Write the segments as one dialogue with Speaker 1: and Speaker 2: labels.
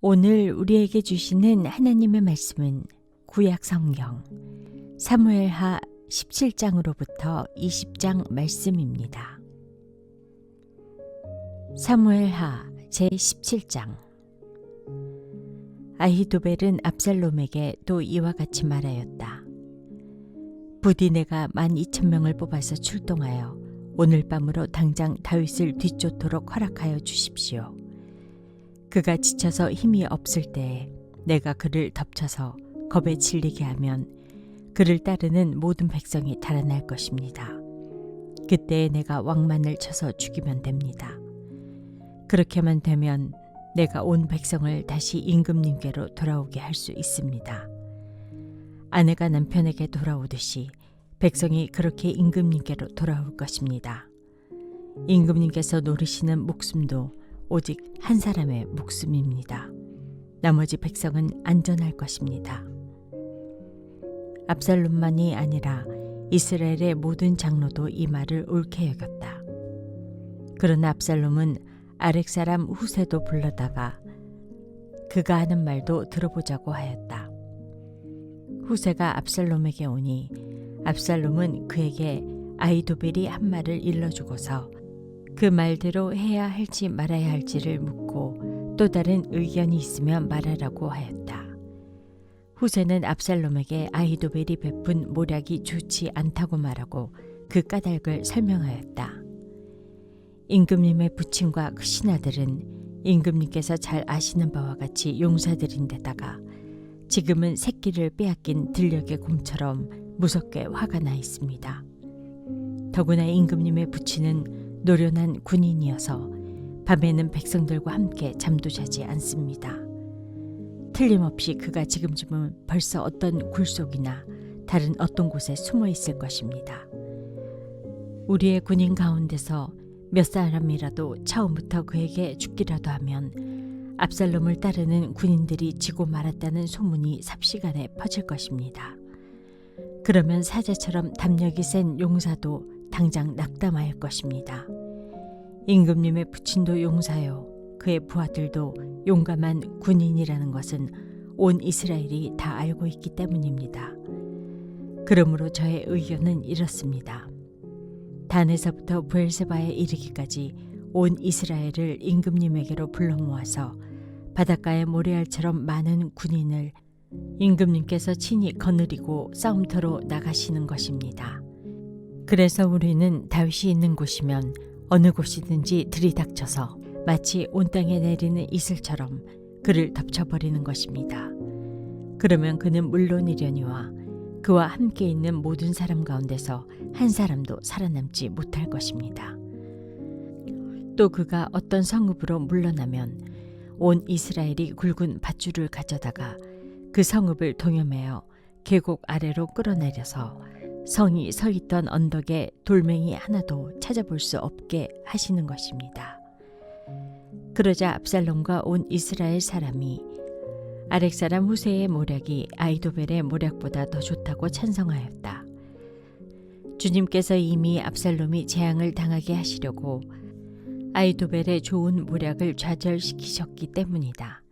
Speaker 1: 오늘 우리에게 주시는 하나님의 말씀은 구약 성경 사무엘하 17장으로부터 20장 말씀입니다. 사무엘하 제17장. 아히도벨은 압살롬에게 또 이와 같이 말하였다. 부디 내가 12,000명을 뽑아서 출동하여 오늘 밤으로 당장 다윗을 뒤쫓도록 허락하여 주십시오. 그가 지쳐서 힘이 없을 때에 내가 그를 덮쳐서 겁에 질리게 하면 그를 따르는 모든 백성이 달아날 것입니다. 그때에 내가 왕만을 쳐서 죽이면 됩니다. 그렇게만 되면 내가 온 백성을 다시 임금님께로 돌아오게 할 수 있습니다. 아내가 남편에게 돌아오듯이 백성이 그렇게 임금님께로 돌아올 것입니다. 임금님께서 노리시는 목숨도 오직 한 사람의 목숨입니다. 나머지 백성은 안전할 것입니다. 압살롬만이 아니라 이스라엘의 모든 장로도 이 말을 옳게 여겼다. 그러나 압살롬은 아렉 사람 후세도 불러다가 그가 하는 말도 들어보자고 하였다. 후세가 압살롬에게 오니 압살롬은 그에게 아히도벨이 한 말을 일러주고서 그 말대로 해야 할지 말아야 할지를 묻고 또 다른 의견이 있으면 말하라고 하였다. 후세는 압살롬에게 아히도벨이 베푼 모략이 좋지 않다고 말하고 그 까닭을 설명하였다. 임금님의 부친과 그 신하들은 임금님께서 잘 아시는 바와 같이 용사들인데다가 지금은 새끼를 빼앗긴 들녘의 곰처럼 무섭게 화가 나 있습니다. 더구나 임금님의 부친은 노련한 군인이어서 밤에는 백성들과 함께 잠도 자지 않습니다. 틀림없이 그가 지금쯤은 벌써 어떤 굴속이나 다른 어떤 곳에 숨어 있을 것입니다. 우리의 군인 가운데서 몇 사람이라도 처음부터 그에게 죽기라도 하면 압살롬을 따르는 군인들이 지고 말았다는 소문이 삽시간에 퍼질 것입니다. 그러면 사자처럼 담력이 센 용사도 당장 낙담할 것입니다. 임금님의 부친도 용사요, 그의 부하들도 용감한 군인이라는 것은 온 이스라엘이 다 알고 있기 때문입니다. 그러므로 저의 의견은 이렇습니다. 단에서부터 브엘세바에 이르기까지 온 이스라엘을 임금님에게로 불러 모아서 바닷가의 모래알처럼 많은 군인을 임금님께서 친히 거느리고 싸움터로 나가시는 것입니다. 그래서 우리는 다윗이 있는 곳이면 어느 곳이든지 들이닥쳐서 마치 온 땅에 내리는 이슬처럼 그를 덮쳐버리는 것입니다. 그러면 그는 물론이려니와 그와 함께 있는 모든 사람 가운데서 한 사람도 살아남지 못할 것입니다. 또 그가 어떤 성읍으로 물러나면 온 이스라엘이 굵은 밧줄을 가져다가 그 성읍을 동여매어 계곡 아래로 끌어내려서 성이 서 있던 언덕에 돌멩이 하나도 찾아볼 수 없게 하시는 것입니다. 그러자 압살롬과 온 이스라엘 사람이 아렉 사람 후세의 모략이 아히도벨의 모략보다 더 좋다고 찬성하였다. 주님께서 이미 압살롬이 재앙을 당하게 하시려고 아히도벨의 좋은 모략을 좌절시키셨기 때문이다.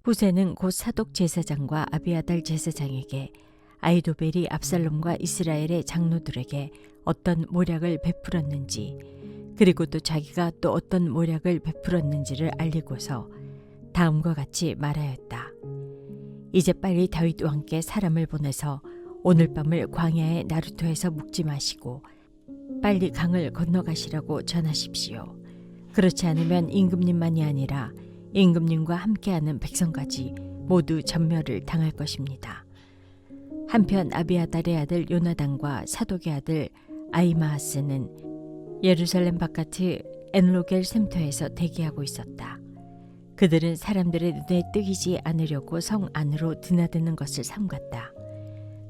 Speaker 1: 후세는 곧 사독 제사장과 아비아달 제사장에게 아히도벨이 압살롬과 이스라엘의 장로들에게 어떤 모략을 베풀었는지, 그리고 또 자기가 또 어떤 모략을 베풀었는지를 알리고서 다음과 같이 말하였다. 이제 빨리 다윗 왕께 사람을 보내서 오늘 밤을 광야의 나루토에서 묵지 마시고 빨리 강을 건너가시라고 전하십시오. 그렇지 않으면 임금님만이 아니라 임금님과 함께하는 백성까지 모두 전멸을 당할 것입니다. 한편 아비아달의 아들 요나단과 사독의 아들 아히마아스는 예루살렘 바깥의 엔로겔 샘터에서 대기하고 있었다. 그들은 사람들의 눈에 띄지 않으려고 성 안으로 드나드는 것을 삼갔다.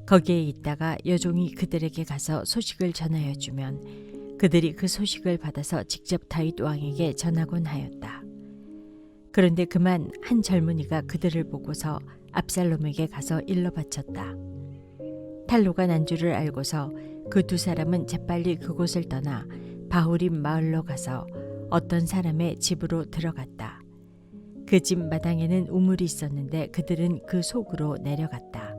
Speaker 1: 거기에 있다가 여종이 그들에게 가서 소식을 전하여 주면 그들이 그 소식을 받아서 직접 다윗 왕에게 전하곤 하였다. 그런데 그만 한 젊은이가 그들을 보고서 압살롬에게 가서 일러 바쳤다. 탈로가 난 줄을 알고서 그 두 사람은 재빨리 그곳을 떠나 바후림 마을로 가서 어떤 사람의 집으로 들어갔다. 그 집 마당에는 우물이 있었는데 그들은 그 속으로 내려갔다.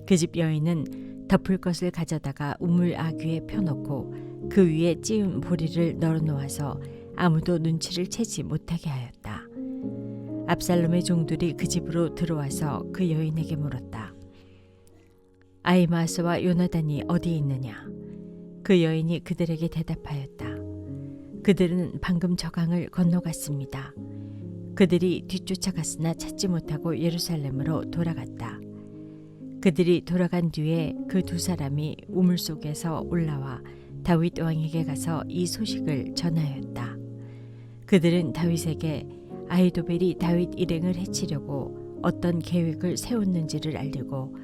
Speaker 1: 그 집 여인은 덮을 것을 가져다가 우물 아귀에 펴놓고 그 위에 찌운 보리를 널어놓아서 아무도 눈치를 채지 못하게 하였다. 압살롬의 종들이 그 집으로 들어와서 그 여인에게 물었다. 아히마아스와 요나단이 어디에 있느냐? 그 여인이 그들에게 대답하였다. 그들은 방금 저 강을 건너갔습니다. 그들이 뒤쫓아갔으나 찾지 못하고 예루살렘으로 돌아갔다. 그들이 돌아간 뒤에 그 두 사람이 우물 속에서 올라와 다윗 왕에게 가서 이 소식을 전하였다. 그들은 다윗에게 아히도벨이 다윗 일행을 해치려고 어떤 계획을 세웠는지를 알리고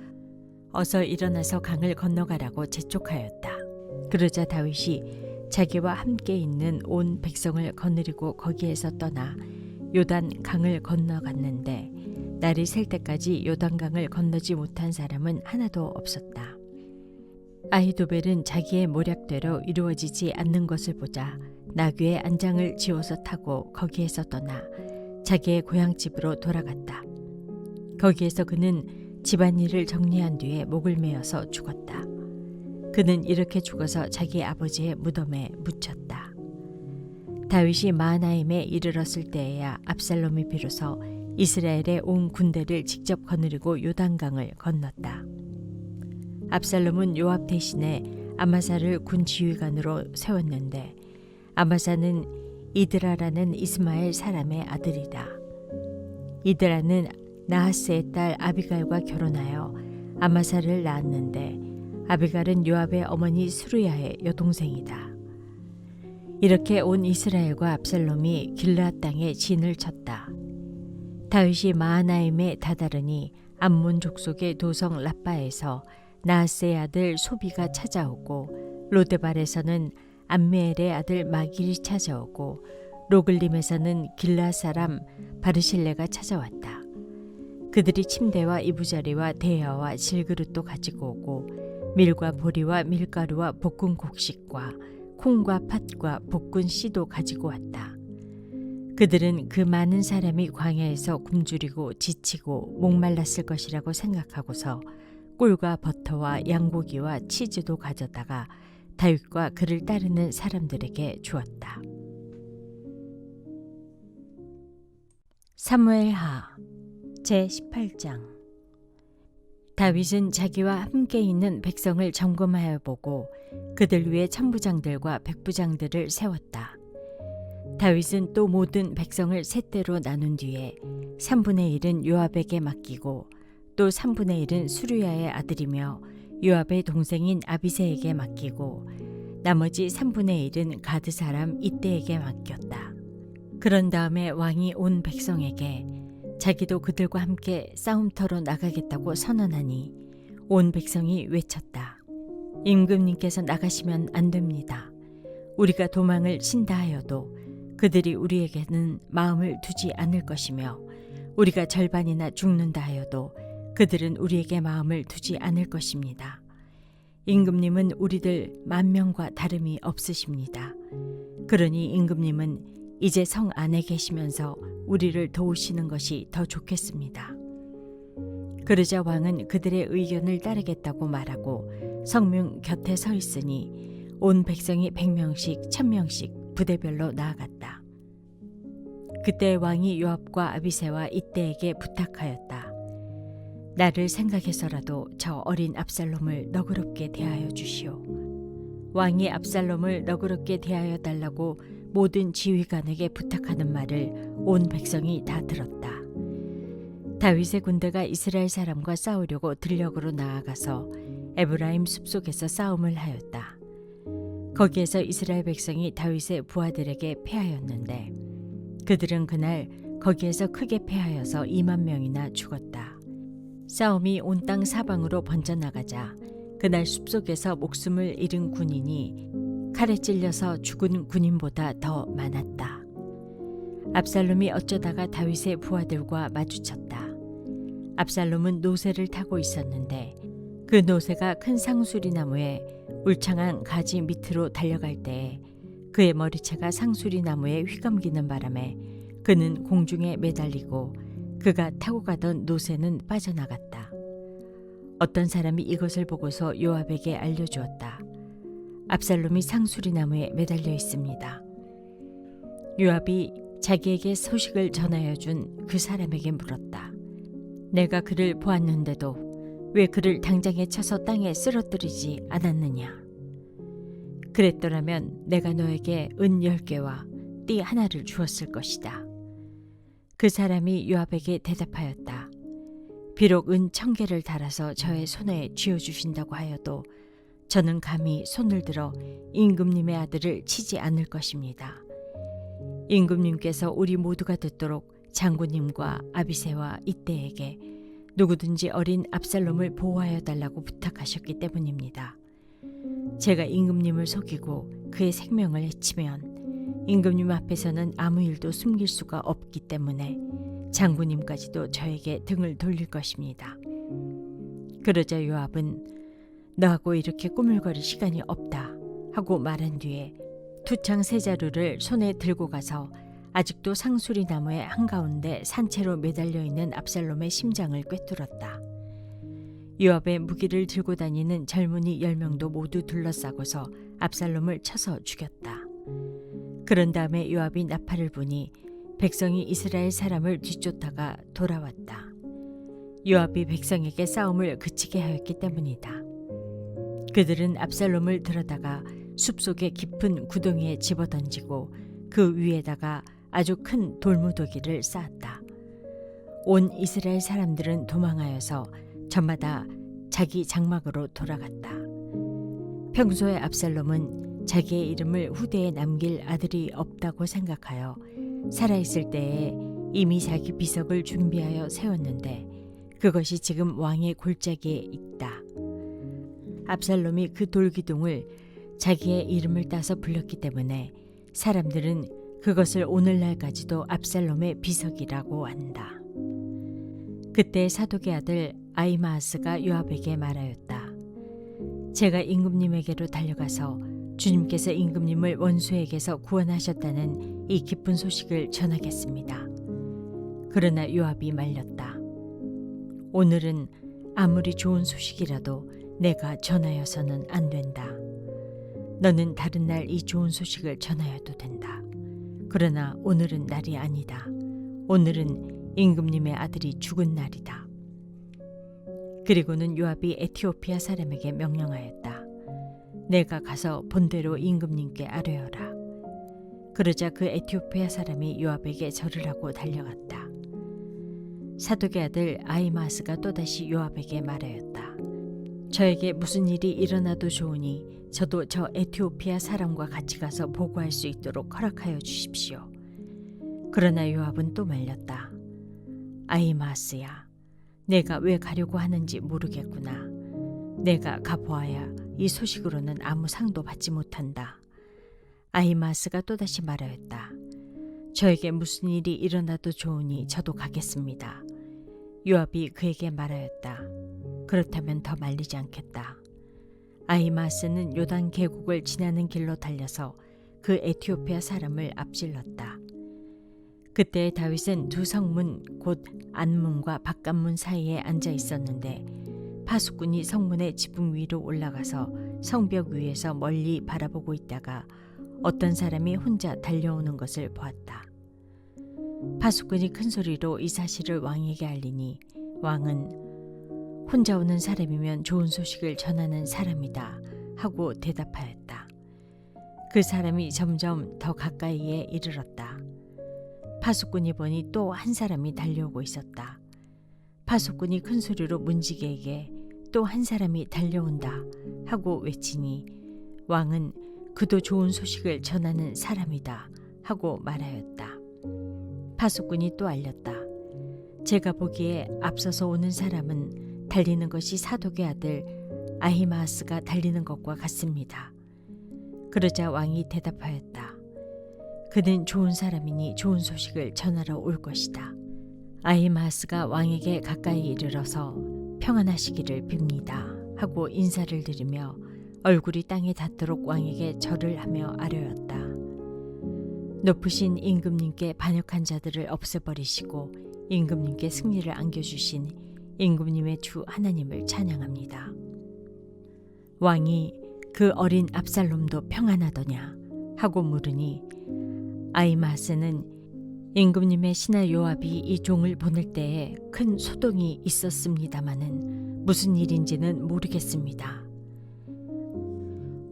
Speaker 1: 어서 일어나서 강을 건너가라고 재촉하였다. 그러자 다윗이 자기와 함께 있는 온 백성을 거느리고 거기에서 떠나 요단 강을 건너갔는데 날이 셀 때까지 요단강을 건너지 못한 사람은 하나도 없었다. 아히도벨은 자기의 모략대로 이루어지지 않는 것을 보자 나귀의 안장을 지어서 타고 거기에서 떠나 자기의 고향집으로 돌아갔다. 거기에서 그는 집안일을 정리한 뒤에 목을 메어서 죽었다. 그는 이렇게 죽어서 자기 아버지의 무덤에 묻혔다. 다윗이 마하나임에 이르렀을 때에야 압살롬이 비로소 이스라엘의 온 군대를 직접 거느리고 요단강을 건넜다. 압살롬은 요압 대신에 아마사를 군 지휘관으로 세웠는데 아마사는 이드라라는 이스마엘 사람의 아들이다. 이드라는 나하스의 딸 아비갈과 결혼하여 아마사를 낳았는데 아비갈은 요압의 어머니 스루야의 여동생이다. 이렇게 온 이스라엘과 압살롬이 길르앗 땅에 진을 쳤다. 다윗이 마하나임에 다다르니 암몬 족속의 도성 라빠에서 나하스의 아들 소비가 찾아오고 로데발에서는 암미엘의 아들 마길이 찾아오고 로글림에서는 길르앗 사람 바르실레가 찾아왔다. 그들이 침대와 이부자리와 대야와 질그릇도 가지고 오고 밀과 보리와 밀가루와 볶은 곡식과 콩과 팥과 볶은 씨도 가지고 왔다. 그들은 그 많은 사람이 광야에서 굶주리고 지치고 목말랐을 것이라고 생각하고서 꿀과 버터와 양고기와 치즈도 가져다가 다윗과 그를 따르는 사람들에게 주었다. 사무엘하 제18장. 다윗은 자기와 함께 있는 백성을 점검하여 보고 그들 위에 천부장들과 백부장들을 세웠다. 다윗은 또 모든 백성을 셋대로 나눈 뒤에 3분의 1은 요압에게 맡기고 또 3분의 1은 수르야의 아들이며 요압의 동생인 아비새에게 맡기고 나머지 3분의 1은 가드 사람 이때에게 맡겼다. 그런 다음에 왕이 온 백성에게 자기도 그들과 함께 싸움터로 나가겠다고 선언하니 온 백성이 외쳤다. 임금님께서 나가시면 안 됩니다. 우리가 도망을 친다 하여도 그들이 우리에게는 마음을 두지 않을 것이며 우리가 절반이나 죽는다 하여도 그들은 우리에게 마음을 두지 않을 것입니다. 임금님은 우리들 10,000명과 다름이 없으십니다. 그러니 임금님은 이제 성 안에 계시면서 우리를 도우시는 것이 더 좋겠습니다. 그러자 왕은 그들의 의견을 따르겠다고 말하고 성문 곁에 서 있으니 온 백성이 100명씩 1000명씩 부대별로 나아갔다. 그때 왕이 요압과 아비새와 이때에게 부탁하였다. 나를 생각해서라도 저 어린 압살롬을 너그럽게 대하여 주시오. 왕이 압살롬을 너그럽게 대하여 달라고 모든 지휘관에게 부탁하는 말을 온 백성이 다 들었다. 다윗의 군대가 이스라엘 사람과 싸우려고 들녘으로 나아가서 에브라임 숲속에서 싸움을 하였다. 거기에서 이스라엘 백성이 다윗의 부하들에게 패하였는데 그들은 그날 거기에서 크게 패하여서 20,000명이나 죽었다. 싸움이 온 땅 사방으로 번져나가자 그날 숲속에서 목숨을 잃은 군인이 칼에 찔려서 죽은 군인보다 더 많았다. 압살롬이 어쩌다가 다윗의 부하들과 마주쳤다. 압살롬은 노새를 타고 있었는데 그 노새가 큰 상수리 나무에 울창한 가지 밑으로 달려갈 때에 그의 머리채가 상수리 나무에 휘감기는 바람에 그는 공중에 매달리고 그가 타고 가던 노새는 빠져나갔다. 어떤 사람이 이것을 보고서 요압에게 알려주었다. 압살롬이 상수리 나무에 매달려 있습니다. 요압이 자기에게 소식을 전하여 준 그 사람에게 물었다. 내가 그를 보았는데도 왜 그를 당장에 쳐서 땅에 쓰러뜨리지 않았느냐? 그랬더라면 내가 너에게 은 10개와 띠 하나를 주었을 것이다. 그 사람이 요압에게 대답하였다. 비록 은 1000개를 달아서 저의 손에 쥐어주신다고 하여도 저는 감히 손을 들어 임금님의 아들을 치지 않을 것입니다. 임금님께서 우리 모두가 듣도록 장군님과 아비새와 이때에게 누구든지 어린 압살롬을 보호하여 달라고 부탁하셨기 때문입니다. 제가 임금님을 속이고 그의 생명을 해치면 임금님 앞에서는 아무 일도 숨길 수가 없기 때문에 장군님까지도 저에게 등을 돌릴 것입니다. 그러자 요압은 너하고 이렇게 꾸물거릴 시간이 없다 하고 말한 뒤에 투창 세 자루를 손에 들고 가서 아직도 상수리 나무의 한가운데 산채로 매달려 있는 압살롬의 심장을 꿰뚫었다. 요압의 무기를 들고 다니는 젊은이 10명도 모두 둘러싸고서 압살롬을 쳐서 죽였다. 그런 다음에 요압이 나팔을 부니 백성이 이스라엘 사람을 뒤쫓다가 돌아왔다. 요압이 백성에게 싸움을 그치게 하였기 때문이다. 그들은 압살롬을 들어다가 숲속의 깊은 구덩이에 집어던지고 그 위에다가 아주 큰 돌무더기를 쌓았다. 온 이스라엘 사람들은 도망하여서 저마다 자기 장막으로 돌아갔다. 평소에 압살롬은 자기의 이름을 후대에 남길 아들이 없다고 생각하여 살아있을 때에 이미 자기 비석을 준비하여 세웠는데 그것이 지금 왕의 골짜기에 있다. 압살롬이 그 돌기둥을 자기의 이름을 따서 불렀기 때문에 사람들은 그것을 오늘날까지도 압살롬의 비석이라고 한다. 그때 사독의 아들 아히마아스가 요압에게 말하였다. 제가 임금님에게로 달려가서 주님께서 임금님을 원수에게서 구원하셨다는 이 기쁜 소식을 전하겠습니다. 그러나 요압이 말렸다. 오늘은 아무리 좋은 소식이라도 내가 전하여서는 안 된다. 너는 다른 날 이 좋은 소식을 전하여도 된다. 그러나 오늘은 날이 아니다. 오늘은 임금님의 아들이 죽은 날이다. 그리고는 요압이 에티오피아 사람에게 명령하였다. 내가 가서 본대로 임금님께 아뢰어라. 그러자 그 에티오피아 사람이 요압에게 절을 하고 달려갔다. 사독의 아들 아히마스가 또다시 요압에게 말하였다. 저에게 무슨 일이 일어나도 좋으니 저도 저 에티오피아 사람과 같이 가서 보고할 수 있도록 허락하여 주십시오. 그러나 요압은 또 말렸다. 아히마스야, 내가 왜 가려고 하는지 모르겠구나. 내가 가보아야 이 소식으로는 아무 상도 받지 못한다. 아히마스가 또다시 말하였다. 저에게 무슨 일이 일어나도 좋으니 저도 가겠습니다. 요압이 그에게 말하였다. 그렇다면 더 말리지 않겠다. 아히마스는 요단 계곡을 지나는 길로 달려서 그 에티오피아 사람을 앞질렀다. 그때 다윗은 두 성문 곧 안문과 바깥문 사이에 앉아 있었는데 파수꾼이 성문의 지붕 위로 올라가서 성벽 위에서 멀리 바라보고 있다가 어떤 사람이 혼자 달려오는 것을 보았다. 파수꾼이 큰 소리로 이 사실을 왕에게 알리니 왕은 혼자 오는 사람이면 좋은 소식을 전하는 사람이다 하고 대답하였다. 그 사람이 점점 더 가까이에 이르렀다. 파수꾼이 보니 또 한 사람이 달려오고 있었다. 파수꾼이 큰 소리로 문지기에게 또 한 사람이 달려온다 하고 외치니 왕은 그도 좋은 소식을 전하는 사람이다 하고 말하였다. 파수꾼이 또 알렸다. 제가 보기에 앞서서 오는 사람은 달리는 것이 사독의 아들 아히마아스가 달리는 것과 같습니다. 그러자 왕이 대답하였다. 그는 좋은 사람이니 좋은 소식을 전하러 올 것이다. 아히마아스가 왕에게 가까이 이르러서 평안하시기를 빕니다 하고 인사를 드리며 얼굴이 땅에 닿도록 왕에게 절을 하며 아뢰었다. 높으신 임금님께 반역한 자들을 없애버리시고 임금님께 승리를 안겨주신 임금님의 주 하나님을 찬양합니다. 왕이 그 어린 압살롬도 평안하더냐 하고 물으니 아히마아스는 임금님의 신하 요압이 이 종을 보낼 때에 큰 소동이 있었습니다마는 무슨 일인지는 모르겠습니다.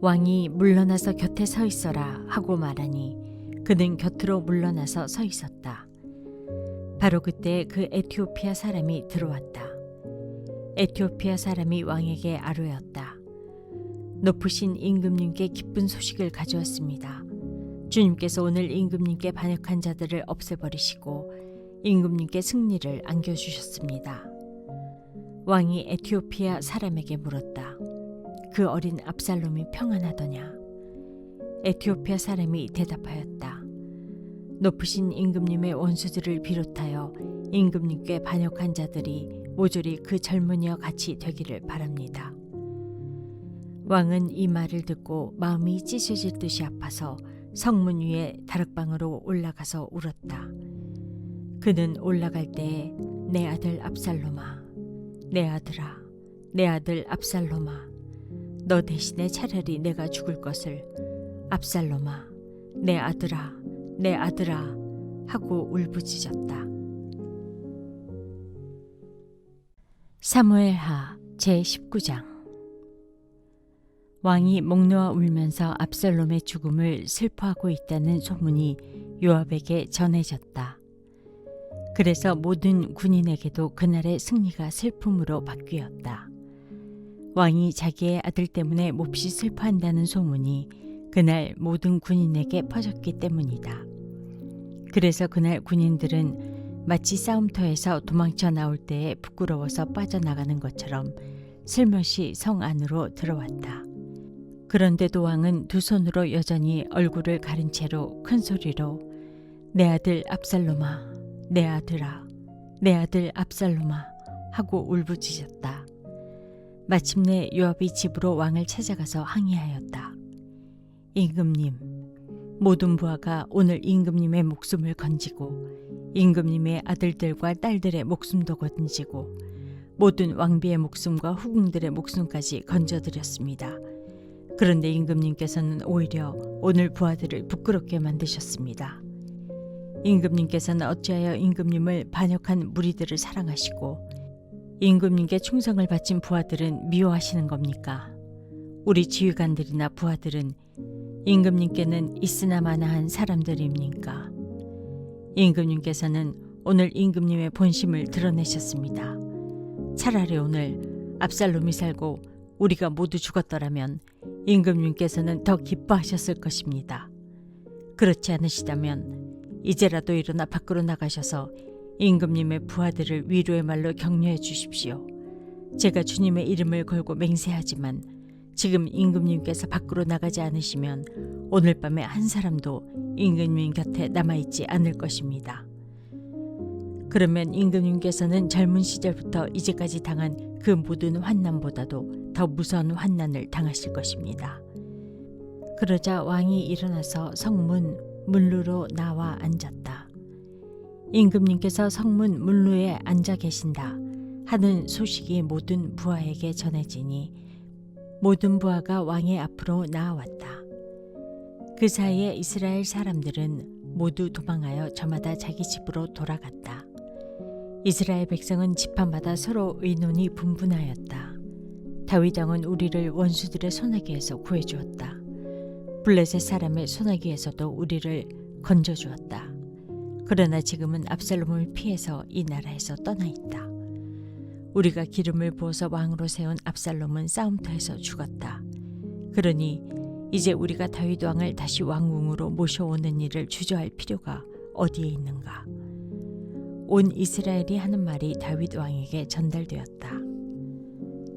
Speaker 1: 왕이 물러나서 곁에 서 있어라 하고 말하니 그는 곁으로 물러나서 서 있었다. 바로 그때 그 에티오피아 사람이 들어왔다. 에티오피아 사람이 왕에게 아뢰었다. 높으신 임금님께 기쁜 소식을 가져왔습니다. 주님께서 오늘 임금님께 반역한 자들을 없애버리시고 임금님께 승리를 안겨주셨습니다. 왕이 에티오피아 사람에게 물었다. 그 어린 압살롬이 평안하더냐? 에티오피아 사람이 대답하였다. 높으신 임금님의 원수들을 비롯하여 임금님께 반역한 자들이 모조리 그 젊은이와 같이 되기를 바랍니다. 왕은 이 말을 듣고 마음이 찢어질 듯이 아파서 성문 위에 다락방으로 올라가서 울었다. 그는 올라갈 때에 내 아들 압살롬아, 내 아들아, 내 아들 압살롬아, 너 대신에 차라리 내가 죽을 것을 압살롬아, 내 아들아, 내 아들아 하고 울부짖었다. 사무엘하 제19장. 왕이 목 놓아 울면서 압살롬의 죽음을 슬퍼하고 있다는 소문이 요압에게 전해졌다. 그래서 모든 군인에게도 그날의 승리가 슬픔으로 바뀌었다. 왕이 자기의 아들 때문에 몹시 슬퍼한다는 소문이 그날 모든 군인에게 퍼졌기 때문이다. 그래서 그날 군인들은 마치 싸움터에서 도망쳐 나올 때에 부끄러워서 빠져나가는 것처럼 슬며시 성 안으로 들어왔다. 그런데도 왕은 두 손으로 여전히 얼굴을 가린 채로 큰 소리로 내 아들 압살롬아, 내 아들아, 내 아들 압살롬아 하고 울부짖었다. 마침내 요압이 집으로 왕을 찾아가서 항의하였다. 임금님, 모든 부하가 오늘 임금님의 목숨을 건지고 임금님의 아들들과 딸들의 목숨도 건지고 모든 왕비의 목숨과 후궁들의 목숨까지 건져드렸습니다. 그런데 임금님께서는 오히려 오늘 부하들을 부끄럽게 만드셨습니다. 임금님께서는 어찌하여 임금님을 반역한 무리들을 사랑하시고 임금님께 충성을 바친 부하들은 미워하시는 겁니까? 우리 지휘관들이나 부하들은 임금님께는 있으나마나한 사람들입니까? 임금님께서는 오늘 임금님의 본심을 드러내셨습니다. 차라리 오늘 압살롬이 살고 우리가 모두 죽었더라면 임금님께서는 더 기뻐하셨을 것입니다. 그렇지 않으시다면 이제라도 일어나 밖으로 나가셔서 임금님의 부하들을 위로의 말로 격려해 주십시오. 제가 주님의 이름을 걸고 맹세하지만 지금 임금님께서 밖으로 나가지 않으시면 오늘 밤에 한 사람도 임금님 곁에 남아있지 않을 것입니다. 그러면 임금님께서는 젊은 시절부터 이제까지 당한 그 모든 환난보다도 더 무서운 환난을 당하실 것입니다. 그러자 왕이 일어나서 성문 문루로 나와 앉았다. 임금님께서 성문 문루에 앉아 계신다 하는 소식이 모든 부하에게 전해지니 모든 부하가 왕의 앞으로 나아왔다. 그 사이에 이스라엘 사람들은 모두 도망하여 저마다 자기 집으로 돌아갔다. 이스라엘 백성은 지파마다 서로 의논이 분분하였다. 다윗 왕은 우리를 원수들의 손아귀에서 구해주었다. 블레셋 사람의 손아귀에서도 우리를 건져주었다. 그러나 지금은 압살롬을 피해서 이 나라에서 떠나 있다. 우리가 기름을 부어서 왕으로 세운 압살롬은 싸움터에서 죽었다. 그러니 이제 우리가 다윗 왕을 다시 왕궁으로 모셔오는 일을 주저할 필요가 어디에 있는가? 온 이스라엘이 하는 말이 다윗 왕에게 전달되었다.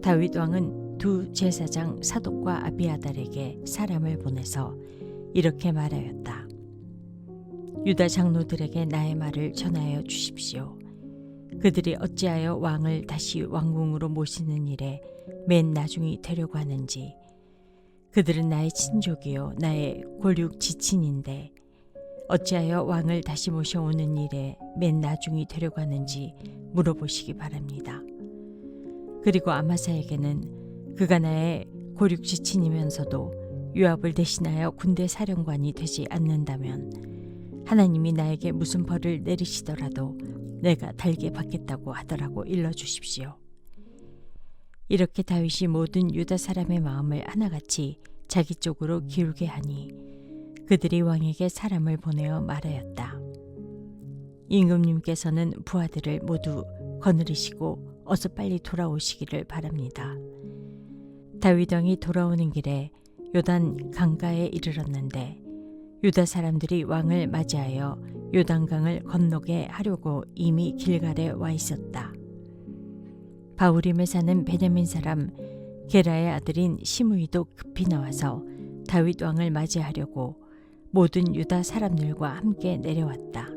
Speaker 1: 다윗 왕은 두 제사장 사독과 아비아달에게 사람을 보내서 이렇게 말하였다. 유다 장로들에게 나의 말을 전하여 주십시오. 그들이 어찌하여 왕을 다시 왕궁으로 모시는 일에 맨 나중이 되려고 하는지. 그들은 나의 친족이요 나의 골육 지친인데 어찌하여 왕을 다시 모셔오는 일에 맨 나중이 되려고 하는지 물어보시기 바랍니다. 그리고 아마사에게는 그가 나의 고륙 지친이면서도 요압을 대신하여 군대 사령관이 되지 않는다면 하나님이 나에게 무슨 벌을 내리시더라도 내가 달게 받겠다고 하더라고 일러주십시오. 이렇게 다윗이 모든 유다 사람의 마음을 하나같이 자기 쪽으로 기울게 하니 그들이 왕에게 사람을 보내어 말하였다. 임금님께서는 부하들을 모두 거느리시고 어서 빨리 돌아오시기를 바랍니다. 다윗 왕이 돌아오는 길에 요단 강가에 이르렀는데 유다 사람들이 왕을 맞이하여 요단강을 건너게 하려고 이미 길갈에 와 있었다. 바후림에 사는 베냐민 사람 게라의 아들인 시므이도 급히 나와서 다윗 왕을 맞이하려고 모든 유다 사람들과 함께 내려왔다.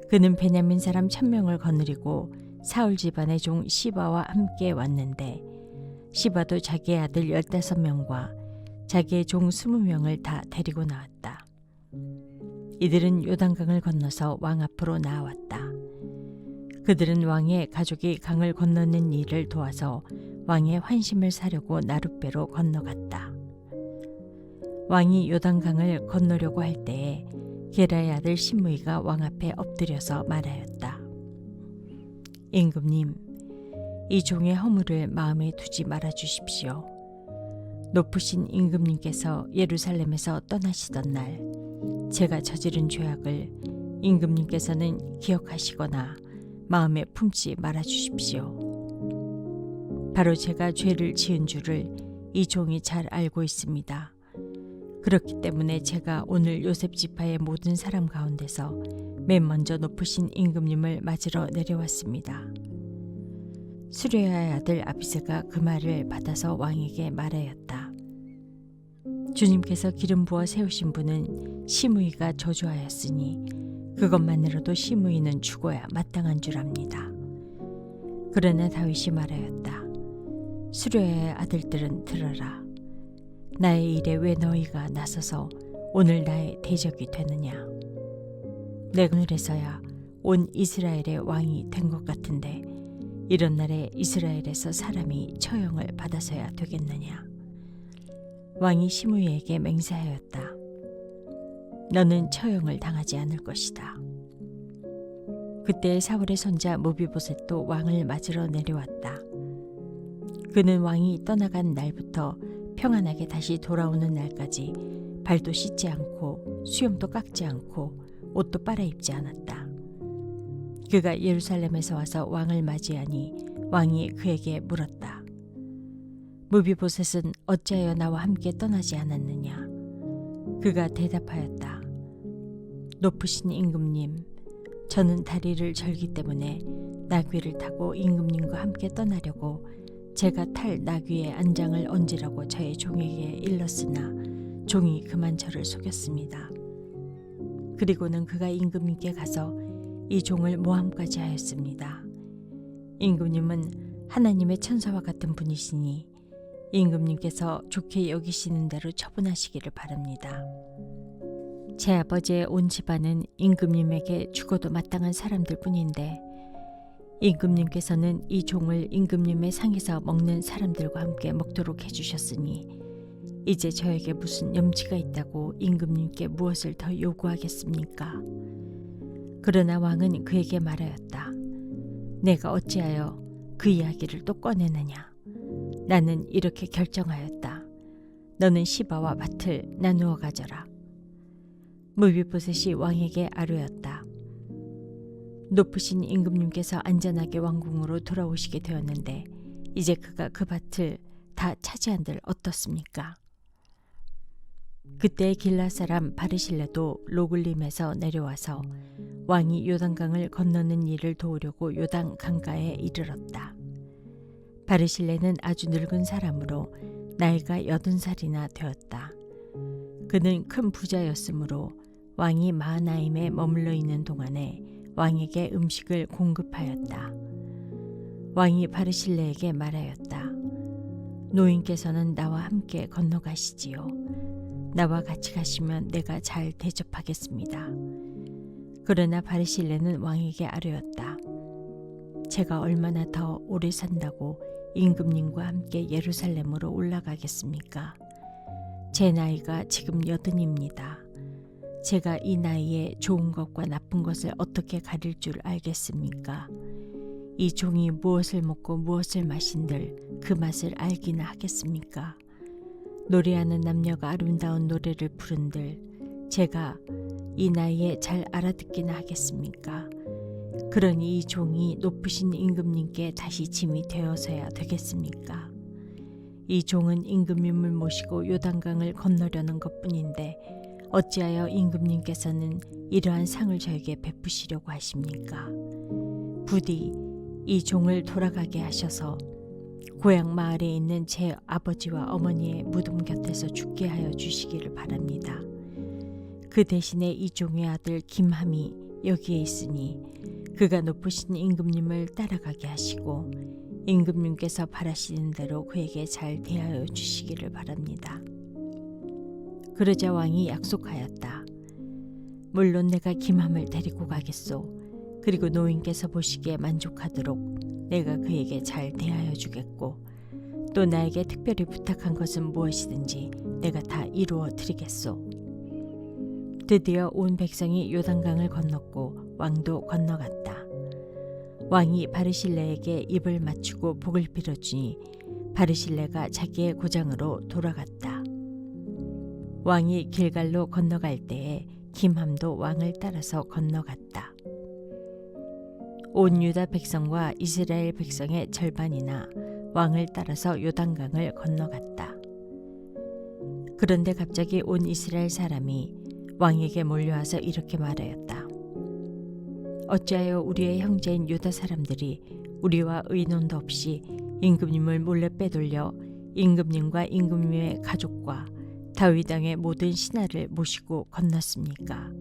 Speaker 1: 그는 베냐민 사람 1000명을 거느리고 사울 집안의 종 시바와 함께 왔는데 시바도 자기의 아들 15명과 자기의 종 20명을 다 데리고 나왔다. 이들은 요단강을 건너서 왕 앞으로 나아왔다. 그들은 왕의 가족이 강을 건너는 일을 도와서 왕의 환심을 사려고 나룻배로 건너갔다. 왕이 요단강을 건너려고 할 때에 게라의 아들 시므이가 왕 앞에 엎드려서 말하였다. 임금님, 이 종의 허물을 마음에 두지 말아 주십시오. 높으신 임금님께서 예루살렘에서 떠나시던 날 제가 저지른 죄악을 임금님께서는 기억하시거나 마음에 품지 말아 주십시오. 바로 제가 죄를 지은 줄을 이 종이 잘 알고 있습니다. 그렇기 때문에 제가 오늘 요셉 지파의 모든 사람 가운데서 맨 먼저 높으신 임금님을 맞으러 내려왔습니다. 수레야의 아들 아비새가 그 말을 받아서 왕에게 말하였다. 주님께서 기름 부어 세우신 분은 시므이가 저주하였으니 그것만으로도 시므이는 죽어야 마땅한 줄 압니다. 그러나 다윗이 말하였다. 수레야의 아들들은 들어라. 나의 일에 왜 너희가 나서서 오늘 나의 대적이 되느냐. 내가 오늘에서야 온 이스라엘의 왕이 된 것 같은데 이런 날에 이스라엘에서 사람이 처형을 받아서야 되겠느냐. 왕이 시므이에게 맹세하였다. 너는 처형을 당하지 않을 것이다. 그때 사울의 손자 무비보셋도 왕을 맞으러 내려왔다. 그는 왕이 떠나간 날부터 평안하게 다시 돌아오는 날까지 발도 씻지 않고 수염도 깎지 않고 옷도 빨아입지 않았다. 그가 예루살렘에서 와서 왕을 맞이하니 왕이 그에게 물었다. 무비보셋은 어찌하여 나와 함께 떠나지 않았느냐? 그가 대답하였다. 높으신 임금님, 저는 다리를 절기 때문에 나귀를 타고 임금님과 함께 떠나려고 제가 탈 나귀의 안장을 얹으라고 저의 종에게 일렀으나 종이 그만 저를 속였습니다. 그리고는 그가 임금님께 가서 이 종을 모함까지 하였습니다. 임금님은 하나님의 천사와 같은 분이시니 임금님께서 좋게 여기시는 대로 처분하시기를 바랍니다. 제 아버지의 온 집안은 임금님에게 죽어도 마땅한 사람들 뿐인데 임금님께서는 이 종을 임금님의 상에서 먹는 사람들과 함께 먹도록 해주셨으니 이제 저에게 무슨 염치가 있다고 임금님께 무엇을 더 요구하겠습니까? 그러나 왕은 그에게 말하였다. 내가 어찌하여 그 이야기를 또 꺼내느냐? 나는 이렇게 결정하였다. 너는 시바와 밭을 나누어 가져라. 무비보셋이 왕에게 아뢰었다. 높으신 임금님께서 안전하게 왕궁으로 돌아오시게 되었는데 이제 그가 그 밭을 다 차지한들 어떻습니까? 그때 길라 사람 바르실레도 로글림에서 내려와서 왕이 요단강을 건너는 일을 도우려고 요단 강가에 이르렀다. 바르실레는 아주 늙은 사람으로 나이가 80살이나 되었다. 그는 큰 부자였으므로 왕이 마하나임에 머물러 있는 동안에 왕에게 음식을 공급하였다. 왕이 바르실레에게 말하였다. 노인께서는 나와 함께 건너가시지요. 나와 같이 가시면 내가 잘 대접하겠습니다. 그러나 바르실레는 왕에게 아뢰었다. 제가 얼마나 더 오래 산다고 임금님과 함께 예루살렘으로 올라가겠습니까? 제 나이가 지금 80입니다. 제가 이 나이에 좋은 것과 나쁜 것을 어떻게 가릴 줄 알겠습니까? 이 종이 무엇을 먹고 무엇을 마신들 그 맛을 알기나 하겠습니까? 노래하는 남녀가 아름다운 노래를 부른들 제가 이 나이에 잘 알아듣기나 하겠습니까? 그러니 이 종이 높으신 임금님께 다시 짐이 되어서야 되겠습니까? 이 종은 임금님을 모시고 요단강을 건너려는 것뿐인데 어찌하여 임금님께서는 이러한 상을 저에게 베푸시려고 하십니까? 부디 이 종을 돌아가게 하셔서 고향 마을에 있는 제 아버지와 어머니의 무덤 곁에서 죽게 하여 주시기를 바랍니다. 그 대신에 이 종의 아들 김함이 여기에 있으니 그가 높으신 임금님을 따라가게 하시고 임금님께서 바라시는 대로 그에게 잘 대하여 주시기를 바랍니다. 그러자 왕이 약속하였다. 물론 내가 김함을 데리고 가겠소. 그리고 노인께서 보시기에 만족하도록 내가 그에게 잘 대하여 주겠고 또 나에게 특별히 부탁한 것은 무엇이든지 내가 다 이루어 드리겠소. 드디어 온 백성이 요단강을 건넜고 왕도 건너갔다. 왕이 바르실레에게 입을 맞추고 복을 빌어주니 바르실레가 자기의 고장으로 돌아갔다. 왕이 길갈로 건너갈 때에 김함도 왕을 따라서 건너갔다. 온 유다 백성과 이스라엘 백성의 절반이나 왕을 따라서 요단강을 건너갔다. 그런데 갑자기 온 이스라엘 사람이 왕에게 몰려와서 이렇게 말하였다. 어찌하여 우리의 형제인 유다 사람들이 우리와 의논도 없이 임금님을 몰래 빼돌려 임금님과 임금님의 가족과 다윗 왕의 모든 신하를 모시고 건넜습니까?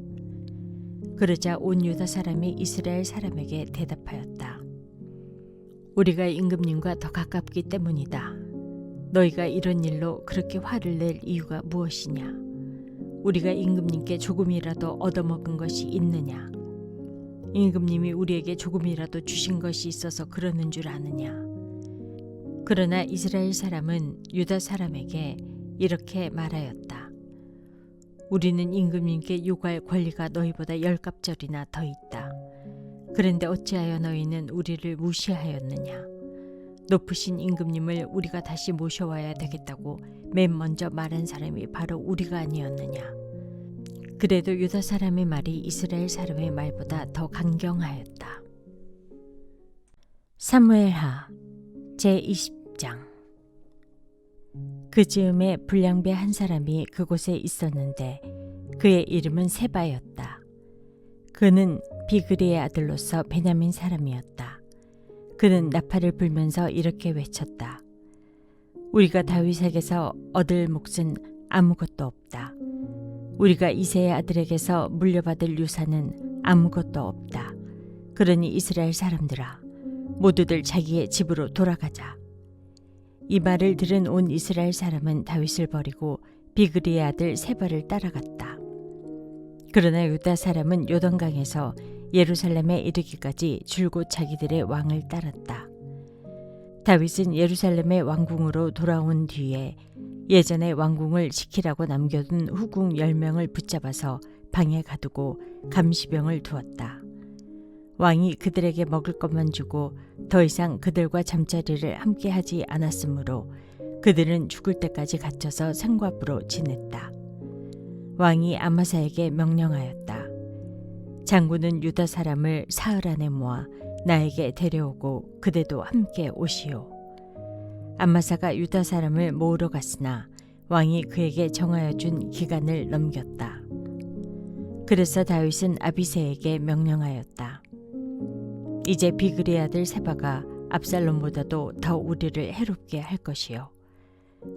Speaker 1: 그러자 온 유다 사람이 이스라엘 사람에게 대답하였다. 우리가 임금님과 더 가깝기 때문이다. 너희가 이런 일로 그렇게 화를 낼 이유가 무엇이냐? 우리가 임금님께 조금이라도 얻어먹은 것이 있느냐? 임금님이 우리에게 조금이라도 주신 것이 있어서 그러는 줄 아느냐? 그러나 이스라엘 사람은 유다 사람에게 이렇게 말하였다. 우리는 임금님께 요구할 권리가 너희보다 10갑절이나 더 있다. 그런데 어찌하여 너희는 우리를 무시하였느냐? 높으신 임금님을 우리가 다시 모셔와야 되겠다고 맨 먼저 말한 사람이 바로 우리가 아니었느냐? 그래도 유다 사람의 말이 이스라엘 사람의 말보다 더 강경하였다. 사무엘하 제20장. 그 즈음에 불량배 한 사람이 그곳에 있었는데 그의 이름은 세바였다. 그는 비그리의 아들로서 베냐민 사람이었다. 그는 나팔을 불면서 이렇게 외쳤다. 우리가 다윗에게서 얻을 몫은 아무것도 없다. 우리가 이새의 아들에게서 물려받을 유산은 아무것도 없다. 그러니 이스라엘 사람들아, 모두들 자기의 집으로 돌아가자. 이 말을 들은 온 이스라엘 사람은 다윗을 버리고 비그리의 아들 세바를 따라갔다. 그러나 유다 사람은 요단강에서 예루살렘에 이르기까지 줄곧 자기들의 왕을 따랐다. 다윗은 예루살렘의 왕궁으로 돌아온 뒤에 예전에 왕궁을 지키라고 남겨둔 후궁 10명을 붙잡아서 방에 가두고 감시병을 두었다. 왕이 그들에게 먹을 것만 주고 더 이상 그들과 잠자리를 함께 하지 않았으므로 그들은 죽을 때까지 갇혀서 생과부로 지냈다. 왕이 아마사에게 명령하였다. 장군은 유다 사람을 사흘 안에 모아 나에게 데려오고 그대도 함께 오시오. 아마사가 유다 사람을 모으러 갔으나 왕이 그에게 정하여 준 기간을 넘겼다. 그래서 다윗은 아비새에게 명령하였다. 이제 비그리 아들 세바가 압살롬보다도 더 우리를 해롭게 할 것이요.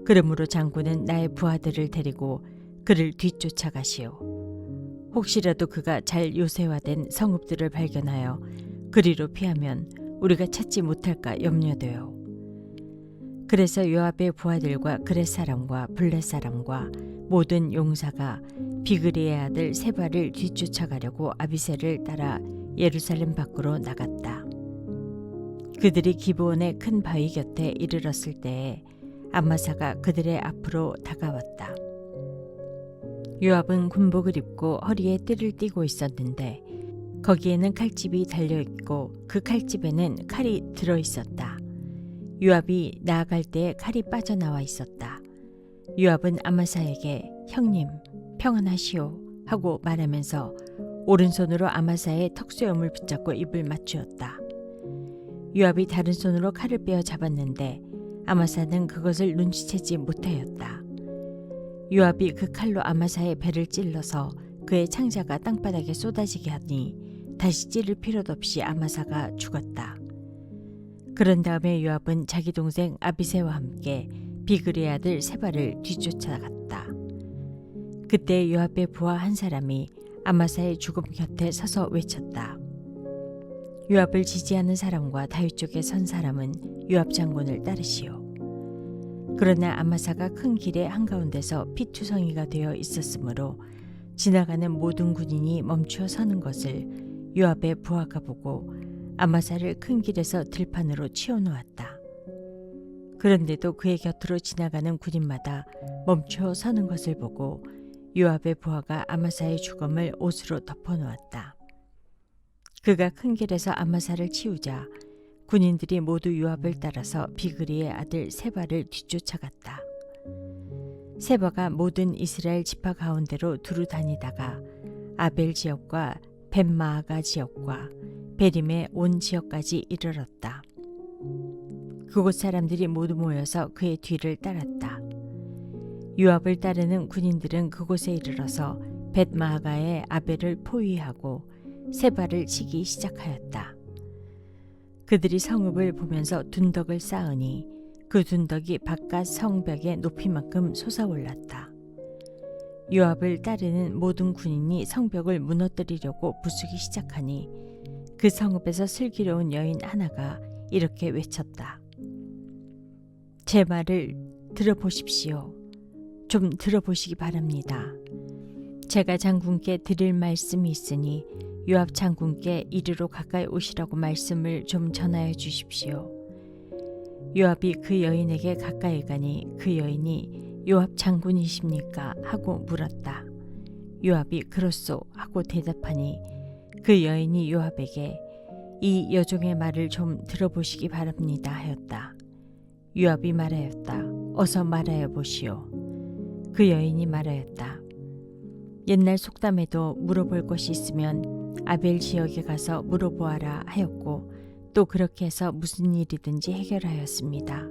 Speaker 1: 그러므로 장군은 나의 부하들을 데리고 그를 뒤쫓아가시오. 혹시라도 그가 잘 요새화된 성읍들을 발견하여 그리로 피하면 우리가 찾지 못할까 염려되어. 그래서 요압의 부하들과 그렛 사람과 블렛 사람과 모든 용사가 비그리의 아들 세바를 뒤쫓아가려고 아비새를 따라 예루살렘 밖으로 나갔다. 그들이 기브온의 큰 바위 곁에 이르렀을 때에 암마사가 그들의 앞으로 다가왔다. 요압은 군복을 입고 허리에 띠를 띠고 있었는데 거기에는 칼집이 달려있고 그 칼집에는 칼이 들어있었다. 요압이 나아갈 때에 칼이 빠져나와 있었다. 요압은 아마사에게 형님 평안하시오 하고 말하면서 오른손으로 아마사의 턱수염을 붙잡고 입을 맞추었다. 요압이 다른 손으로 칼을 빼어 잡았는데 아마사는 그것을 눈치채지 못하였다. 요압이 그 칼로 아마사의 배를 찔러서 그의 창자가 땅바닥에 쏟아지게 하니 다시 찌를 필요도 없이 아마사가 죽었다. 그런 다음에 요압은 자기 동생 아비새와 함께 비그리의 아들 세바를 뒤쫓아갔다. 그때 요압의 부하 한 사람이 아마사의 죽음 곁에 서서 외쳤다. 요압을 지지하는 사람과 다윗 쪽에 선 사람은 요압 장군을 따르시오. 그러나 아마사가 큰 길의 한가운데서 피투성이가 되어 있었으므로 지나가는 모든 군인이 멈추어 서는 것을 요압의 부하가 보고 아마사를 큰 길에서 들판으로 치워놓았다. 그런데도 그의 곁으로 지나가는 군인마다 멈추어 서는 것을 보고 요압의 부하가 아마사의 죽음을 옷으로 덮어놓았다. 그가 큰 길에서 아마사를 치우자 군인들이 모두 요압을 따라서 비그리의 아들 세바를 뒤쫓아갔다. 세바가 모든 이스라엘 지파 가운데로 두루 다니다가 아벨 지역과 벳마아가 지역과 베림의 온 지역까지 이르렀다. 그곳 사람들이 모두 모여서 그의 뒤를 따랐다. 요압을 따르는 군인들은 그곳에 이르러서 벳마아가의 아벨을 포위하고 세바를 치기 시작하였다. 그들이 성읍을 보면서 둔덕을 쌓으니 그 둔덕이 바깥 성벽의 높이만큼 솟아올랐다. 요압을 따르는 모든 군인이 성벽을 무너뜨리려고 부수기 시작하니 그 성읍에서 슬기로운 여인 하나가 이렇게 외쳤다. 제 말을 들어보십시오. 좀 들어보시기 바랍니다. 제가 장군께 드릴 말씀이 있으니 요압 장군께 이리로 가까이 오시라고 말씀을 좀 전하여 주십시오. 요압이 그 여인에게 가까이 가니 그 여인이 요압 장군이십니까? 하고 물었다. 요압이 그렇소 하고 대답하니 그 여인이 요압에게 이 여종의 말을 좀 들어보시기 바랍니다 하였다. 요압이 말하였다. 어서 말하여 보시오. 그 여인이 말하였다. 옛날 속담에도 물어볼 것이 있으면 아벨 지역에 가서 물어보아라 하였고 또 그렇게 해서 무슨 일이든지 해결하였습니다.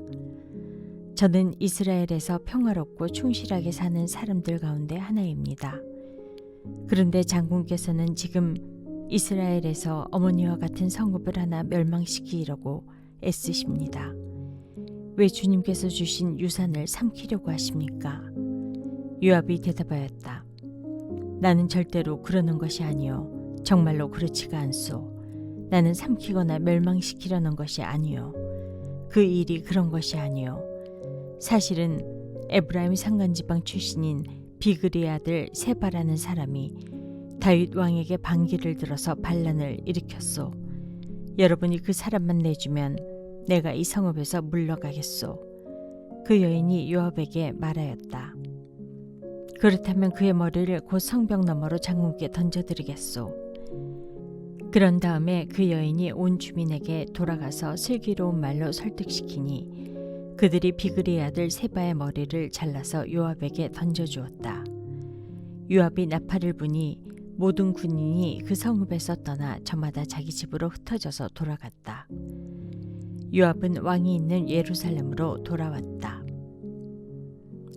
Speaker 1: 저는 이스라엘에서 평화롭고 충실하게 사는 사람들 가운데 하나입니다. 그런데 장군께서는 지금 이스라엘에서 어머니와 같은 성읍을 하나 멸망시키려고 애쓰십니다. 왜 주님께서 주신 유산을 삼키려고 하십니까? 요압이 대답하였다. 나는 절대로 그러는 것이 아니요. 정말로 그렇지가 않소. 나는 삼키거나 멸망시키려는 것이 아니요. 그 일이 그런 것이 아니요. 사실은 에브라임 산간지방 출신인 비그리의 아들 세바라는 사람이 다윗 왕에게 반기를 들어서 반란을 일으켰소. 여러분이 그 사람만 내주면 내가 이 성읍에서 물러가겠소. 그 여인이 요압에게 말하였다. 그렇다면 그의 머리를 곧 성벽 너머로 장군께 던져드리겠소. 그런 다음에 그 여인이 온 주민에게 돌아가서 슬기로운 말로 설득시키니 그들이 비그리의 아들 세바의 머리를 잘라서 요압에게 던져주었다. 요압이 나팔을 부니 모든 군인이 그 성읍에서 떠나 저마다 자기 집으로 흩어져서 돌아갔다. 요압은 왕이 있는 예루살렘으로 돌아왔다.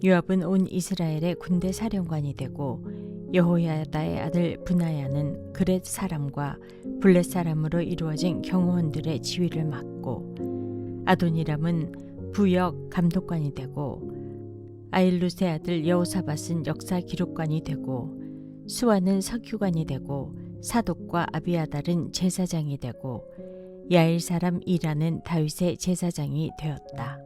Speaker 1: 요압은 온 이스라엘의 군대 사령관이 되고 여호야다의 아들 브나야는 그렛 사람과 블렛 사람으로 이루어진 경호원들의 지휘를 맡고 아도니람은 부역 감독관이 되고 아일룻의 아들 여호사밧은 역사 기록관이 되고 수아는 서기관이 되고 사독과 아비아달은 제사장이 되고 야일 사람 이라는 다윗의 제사장이 되었다.